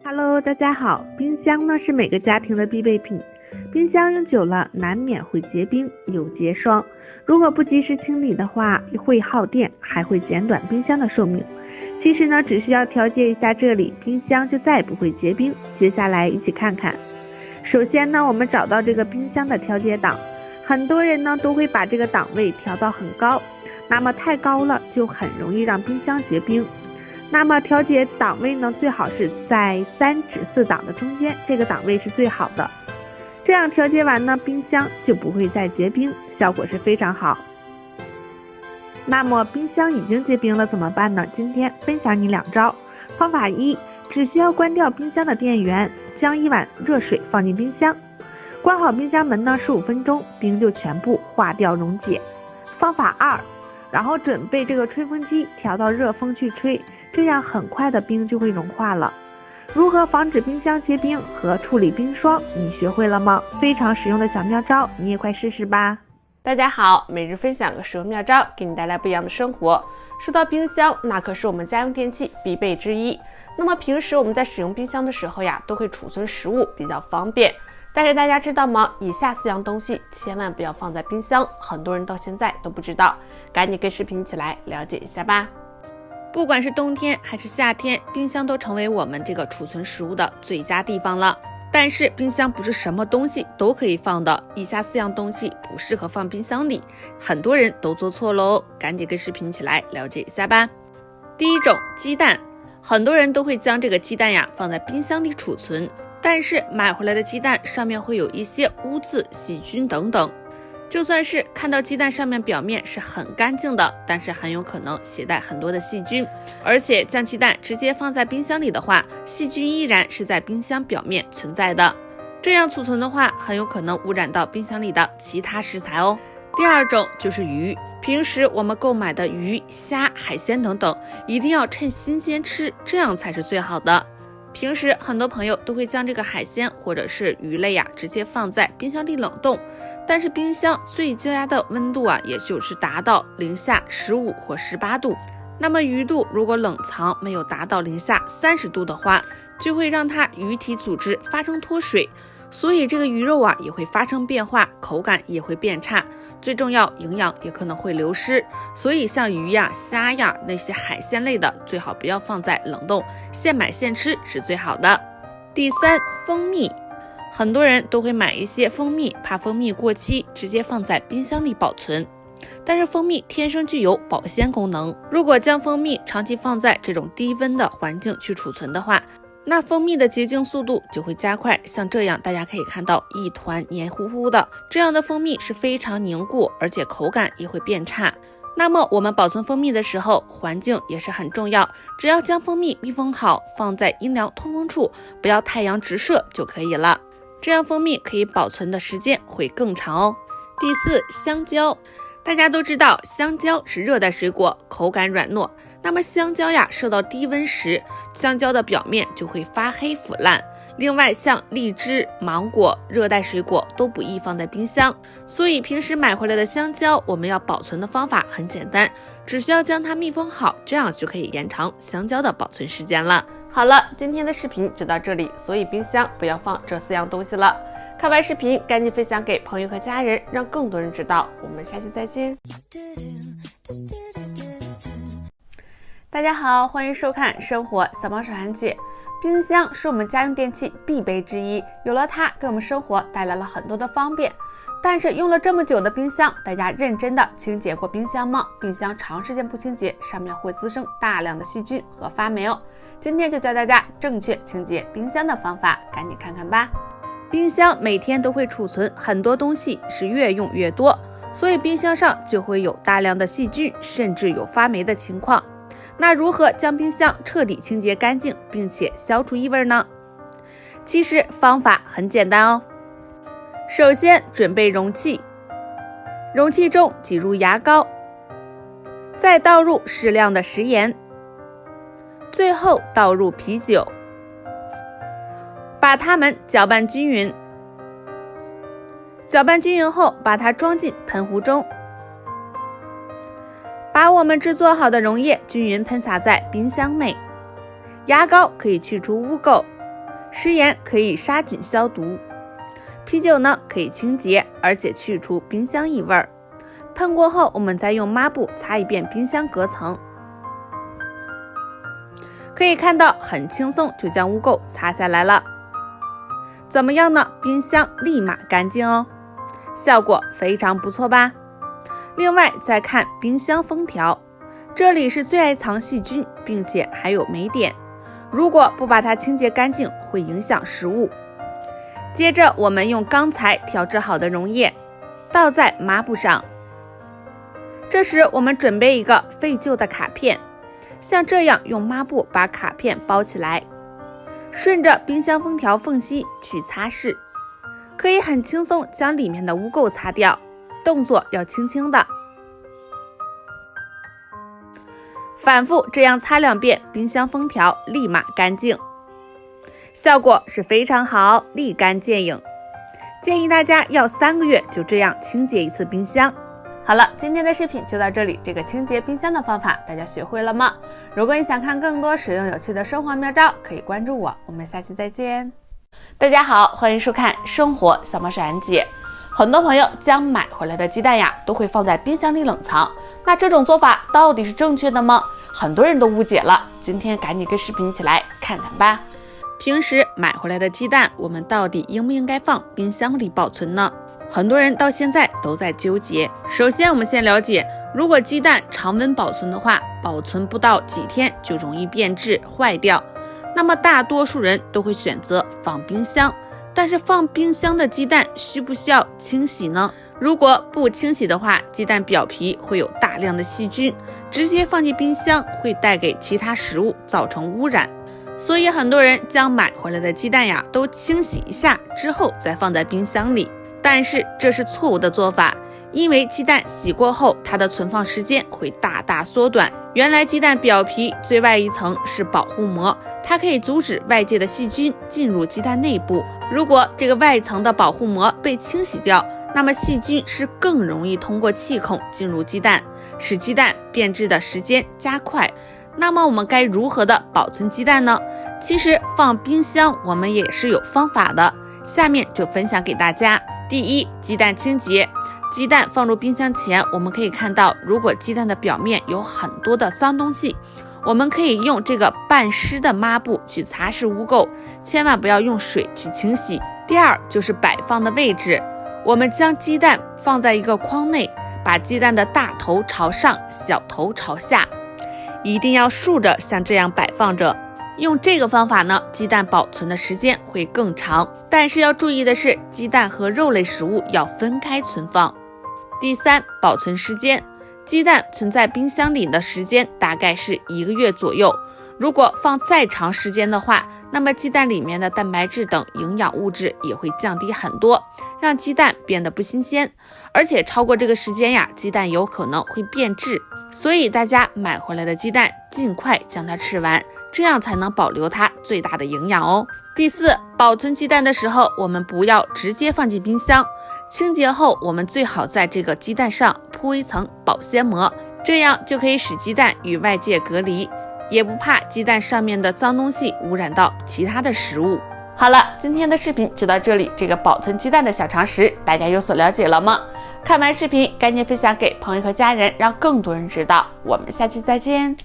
Hello， 大家好。冰箱呢是每个家庭的必备品，冰箱用久了难免会结冰，有结霜。如果不及时清理的话，会耗电，还会减短冰箱的寿命。其实呢，只需要调节一下这里，冰箱就再也不会结冰。接下来一起看看。首先呢，我们找到这个冰箱的调节档，很多人呢都会把这个档位调到很高，那么太高了就很容易让冰箱结冰。那么调节档位呢，最好是在3至4档的中间，这个档位是最好的。这样调节完呢，冰箱就不会再结冰，效果是非常好。那么冰箱已经结冰了怎么办呢？今天分享你2招。方法1，只需要关掉冰箱的电源，将1碗热水放进冰箱，关好冰箱门呢15分钟，冰就全部化掉溶解。方法2，然后准备这个吹风机调到热风去吹，这样很快的冰就会融化了。如何防止冰箱结冰和处理冰霜，你学会了吗？非常实用的小妙招，你也快试试吧。大家好，每日分享个实用妙招，给你带来不一样的生活。说到冰箱，那可是我们家用电器必备之一。那么平时我们在使用冰箱的时候呀，都会储存食物，比较方便。但是大家知道吗？以下4样东西千万不要放在冰箱，很多人到现在都不知道，赶紧跟视频一起来了解一下吧。不管是冬天还是夏天，冰箱都成为我们这个储存食物的最佳地方了。但是冰箱不是什么东西都可以放的，以下4样东西不适合放冰箱里，很多人都做错了哦，赶紧跟视频一起来了解一下吧。第一种，鸡蛋，很多人都会将这个鸡蛋呀放在冰箱里储存，但是买回来的鸡蛋上面会有一些污渍、细菌等等。就算是看到鸡蛋上面表面是很干净的，但是很有可能携带很多的细菌，而且将鸡蛋直接放在冰箱里的话，细菌依然是在冰箱表面存在的，这样储存的话，很有可能污染到冰箱里的其他食材哦。第二种就是鱼，平时我们购买的鱼、虾、海鲜等等，一定要趁新鲜吃，这样才是最好的。平时很多朋友都会将这个海鲜或者是鱼类呀，直接放在冰箱里冷冻，但是冰箱最佳的温度啊，也就是达到零下15或18度。那么鱼肚如果冷藏没有达到零下30度的话，就会让它鱼体组织发生脱水，所以这个鱼肉啊也会发生变化，口感也会变差，最重要营养也可能会流失。所以像鱼呀、虾呀那些海鲜类的，最好不要放在冷冻，现买现吃是最好的。第3，蜂蜜，很多人都会买一些蜂蜜，怕蜂蜜过期，直接放在冰箱里保存。但是蜂蜜天生具有保鲜功能，如果将蜂蜜长期放在这种低温的环境去储存的话，那蜂蜜的结晶速度就会加快，像这样大家可以看到一团黏糊糊的，这样的蜂蜜是非常凝固，而且口感也会变差。那么我们保存蜂蜜的时候，环境也是很重要，只要将蜂蜜密封好，放在阴凉通风处，不要太阳直射就可以了，这样蜂蜜可以保存的时间会更长哦。第4，香蕉，大家都知道香蕉是热带水果，口感软糯，那么香蕉呀受到低温时，香蕉的表面就会发黑腐烂。另外像荔枝、芒果、热带水果都不宜放在冰箱，所以平时买回来的香蕉，我们要保存的方法很简单，只需要将它密封好，这样就可以延长香蕉的保存时间了。好了，今天的视频就到这里，所以冰箱不要放这4样东西了。看完视频赶紧分享给朋友和家人，让更多人知道。我们下期再见。大家好，欢迎收看生活小帮手韩姐。冰箱是我们家用电器必备之一，有了它给我们生活带来了很多的方便。但是用了这么久的冰箱，大家认真的清洁过冰箱吗？冰箱长时间不清洁，上面会滋生大量的细菌和发霉哦。今天就教大家正确清洁冰箱的方法，赶紧看看吧。冰箱每天都会储存很多东西，是越用越多，所以冰箱上就会有大量的细菌，甚至有发霉的情况。那如何将冰箱彻底清洁干净，并且消除异味呢？其实方法很简单哦。首先准备容器，容器中挤入牙膏，再倒入适量的食盐，最后倒入啤酒，把它们搅拌均匀。搅拌均匀后，把它装进喷壶中，把我们制作好的溶液均匀喷洒在冰箱内。牙膏可以去除污垢，食盐可以杀菌消毒，啤酒呢可以清洁，而且去除冰箱异味。喷过后，我们再用抹布擦一遍冰箱隔层，可以看到很轻松就将污垢擦下来了。怎么样呢？冰箱立马干净哦，效果非常不错吧？另外再看冰箱封条，这里是最爱藏细菌，并且还有霉点，如果不把它清洁干净，会影响食物。接着我们用刚才调制好的溶液倒在抹布上，这时我们准备一个废旧的卡片，像这样用抹布把卡片包起来，顺着冰箱封条缝隙去擦拭，可以很轻松将里面的污垢擦掉，动作要轻轻的。反复这样擦2遍，冰箱封条立马干净，效果是非常好，立竿见影。建议大家要3个月就这样清洁一次冰箱。好了，今天的视频就到这里。这个清洁冰箱的方法大家学会了吗？如果你想看更多实用有趣的生活妙招，可以关注我，我们下期再见。大家好，欢迎收看生活小猫是安姐。很多朋友将买回来的鸡蛋呀都会放在冰箱里冷藏，那这种做法到底是正确的吗？很多人都误解了，今天赶紧跟视频一起来看看吧。平时买回来的鸡蛋，我们到底应不应该放冰箱里保存呢？很多人到现在都在纠结。首先我们先了解，如果鸡蛋常温保存的话，保存不到几天就容易变质坏掉，那么大多数人都会选择放冰箱。但是放冰箱的鸡蛋需不需要清洗呢？如果不清洗的话，鸡蛋表皮会有大量的细菌，直接放进冰箱会带给其他食物造成污染。所以很多人将买回来的鸡蛋呀都清洗一下之后再放在冰箱里，但是这是错误的做法，因为鸡蛋洗过后它的存放时间会大大缩短。原来鸡蛋表皮最外一层是保护膜，它可以阻止外界的细菌进入鸡蛋内部。如果这个外层的保护膜被清洗掉，那么细菌是更容易通过气孔进入鸡蛋，使鸡蛋变质的时间加快。那么我们该如何的保存鸡蛋呢？其实放冰箱我们也是有方法的，下面就分享给大家。第一，鸡蛋清洁。鸡蛋放入冰箱前，我们可以看到，如果鸡蛋的表面有很多的脏东西，我们可以用这个半湿的抹布去擦拭污垢，千万不要用水去清洗。第二，就是摆放的位置，我们将鸡蛋放在一个筐内，把鸡蛋的大头朝上，小头朝下，一定要竖着像这样摆放着。用这个方法呢，鸡蛋保存的时间会更长。但是要注意的是，鸡蛋和肉类食物要分开存放。第三，保存时间。鸡蛋存在冰箱里的时间大概是1个月左右，如果放再长时间的话，那么鸡蛋里面的蛋白质等营养物质也会降低很多，让鸡蛋变得不新鲜。而且超过这个时间呀，鸡蛋有可能会变质。所以大家买回来的鸡蛋尽快将它吃完，这样才能保留它最大的营养哦。第四，保存鸡蛋的时候，我们不要直接放进冰箱，清洁后我们最好在这个鸡蛋上铺一层保鲜膜，这样就可以使鸡蛋与外界隔离，也不怕鸡蛋上面的脏东西污染到其他的食物。好了，今天的视频就到这里，这个保存鸡蛋的小常识大家有所了解了吗？看完视频赶紧分享给朋友和家人，让更多人知道。我们下期再见。